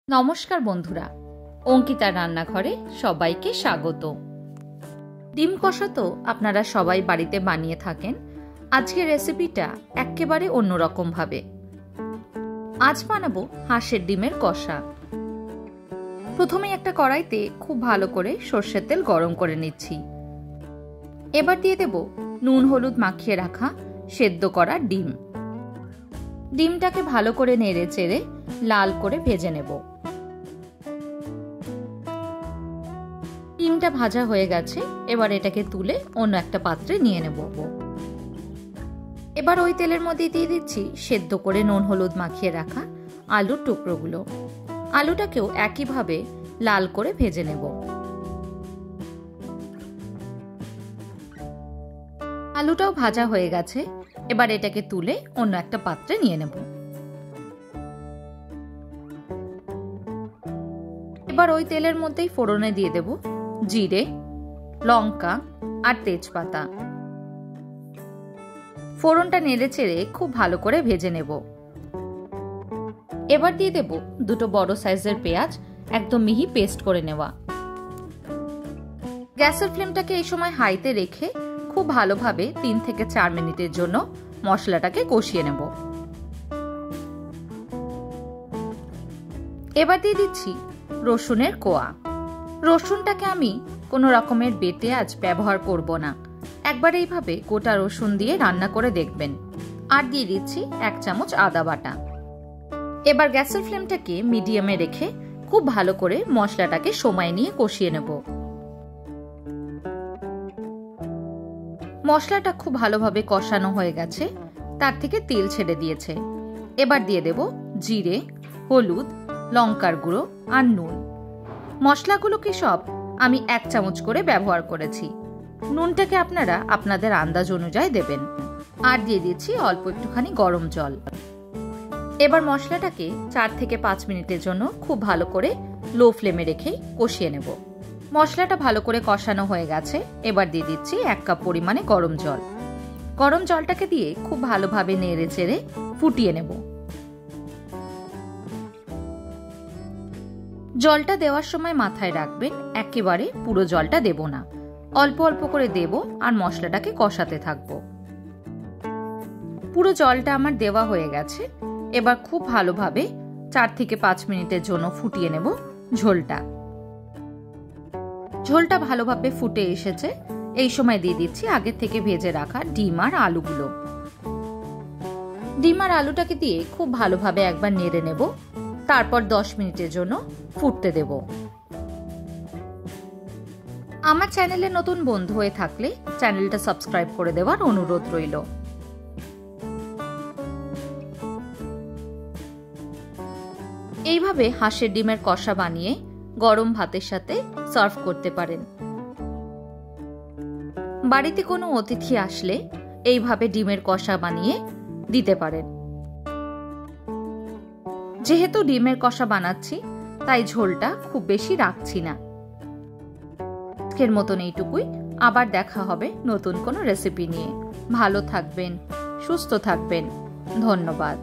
নমস্কার বন্ধুরা, অঙ্কিতার রান্নাঘরে সবাইকে স্বাগত। ডিম কষা তো আপনারা সবাই বাড়িতে বানিয়ে থাকেন। আজকের রেসিপিটা একেবারে অন্যরকম ভাবে। আজ বানাবো হাঁসের ডিমের কষা। প্রথমে একটা কড়াইতে খুব ভালো করে সর্ষের তেল গরম করে নিচ্ছি। এবার দিয়ে দেব নুন হলুদ মাখিয়ে রাখা সেদ্ধ করা ডিম। ডিমটাকে ভালো করে নেড়ে চেড়ে লাল করে ভেজে নেব। ডিমটা ভাজা হয়ে গেছে, এবার এটাকে তুলে অন্য একটা পাত্রে নিয়ে নেব। এবার ওই তেলের মধ্যে দিয়ে দিচ্ছি সেদ্ধ করে নুন হলুদ মাখিয়ে রাখা আলুর টুকরোগুলো। আলুটাকেও একইভাবে লাল করে ভেজে নেব। আলুটাও ভাজা হয়ে গেছে, এবার এটাকে তুলে অন্য একটা পাত্রে নিয়ে নেব। এবার ওই তেলের মধ্যেই ফোড়নে দিয়ে দেব জিরে, লঙ্কা আর তেজপাতা। ফোড়নটা নেড়ে চেড়ে খুব ভালো করে ভেজে নেব। এবার দিয়ে দেব দুটো বড় সাইজের পেঁয়াজ, একদম মিহি পেস্ট করে নেওয়া। গ্যাসের ফ্লেমটাকে এই সময় হাইতে রেখে খুব ভালোভাবে 3 থেকে 4 মিনিটের জন্য মশলাটাকে কষিয়ে নেব। এবার দিয়ে দিচ্ছি রসুনের কোয়া। রসুনটাকে আমি কোনো রকমের বেটে আজ ব্যবহার করব না, একবার এইভাবে গোটা রসুন দিয়ে রান্না করে দেখবেন। আর দিয়ে দিচ্ছি 1 চামচ আদা বাটা। এবার গ্যাসের ফ্লেমটাকে মিডিয়ামে রেখে খুব ভালো করে মশলাটাকে সময় নিয়ে কষিয়ে নেব। মশলাটা খুব ভালোভাবে কষানো হয়ে গেছে, তার থেকে তেল ছেড়ে দিয়েছে। এবার দিয়ে দেব জিরে, হলুদ, লঙ্কার গুঁড়ো আর নুন। মশলাগুলোকে সব আমি 1 চামচ করে ব্যবহার করেছি। নুনটাকে আপনারা আপনাদের আন্দাজ অনুযায়ী দেবেন। আর দিয়ে দিচ্ছি অল্প একটুখানি গরম জল। এবার মশলাটাকে 4 থেকে 5 মিনিটের জন্য খুব ভালো করে লো ফ্লেমে রেখে কষিয়ে নেব। মশলাটা ভালো করে কষানো হয়ে গেছে, এবার দিয়ে দিচ্ছি 1 কাপ পরিমাণে গরম জল। গরম জলটাকে দিয়ে খুব ভালোভাবে নেড়ে চেড়ে ফুটিয়ে নেব। জলটা দেওয়ার সময় মাথায় রাখবেন একেবারে পুরো জলটা দেব না, অল্প অল্প করে দেব আর মশলাটাকে কষাতে থাকবো। পুরো জলটা আমার দেওয়া হয়ে গেছে, এবার খুব ভালোভাবে 4 থেকে 5 মিনিটের জন্য ফুটিয়ে নেব ঝোলটা। ঝোলটা ভালোভাবে ফুটে এসেছে, এই সময় দিয়ে দিচ্ছি আগে থেকে ভেজে রাখা ডিম আর আলুগুলো। ডিম আর আলুটাকে দিয়ে খুব ভালোভাবে একবার নেড়ে নেব, তারপর 10 মিনিটের জন্য ফুটতে দেব। আমার চ্যানেলে নতুন বন্ধু হয়ে থাকলে চ্যানেলটা সাবস্ক্রাইব করে দেওয়ার অনুরোধ রইল। এইভাবে হাঁসের ডিমের কষা বানিয়ে গরম ভাতের সাথে সার্ভ করতে পারেন। বাড়িতে কোনো অতিথি আসলে এইভাবে ডিমের কষা বানিয়ে দিতে পারেন। যেহেতু ডিমের কষা বানাচ্ছি তাই ঝোলটা খুব বেশি রাখছি না। আজকের মতন এইটুকুই, আবার দেখা হবে নতুন কোনো রেসিপি নিয়ে। ভালো থাকবেন, সুস্থ থাকবেন। ধন্যবাদ।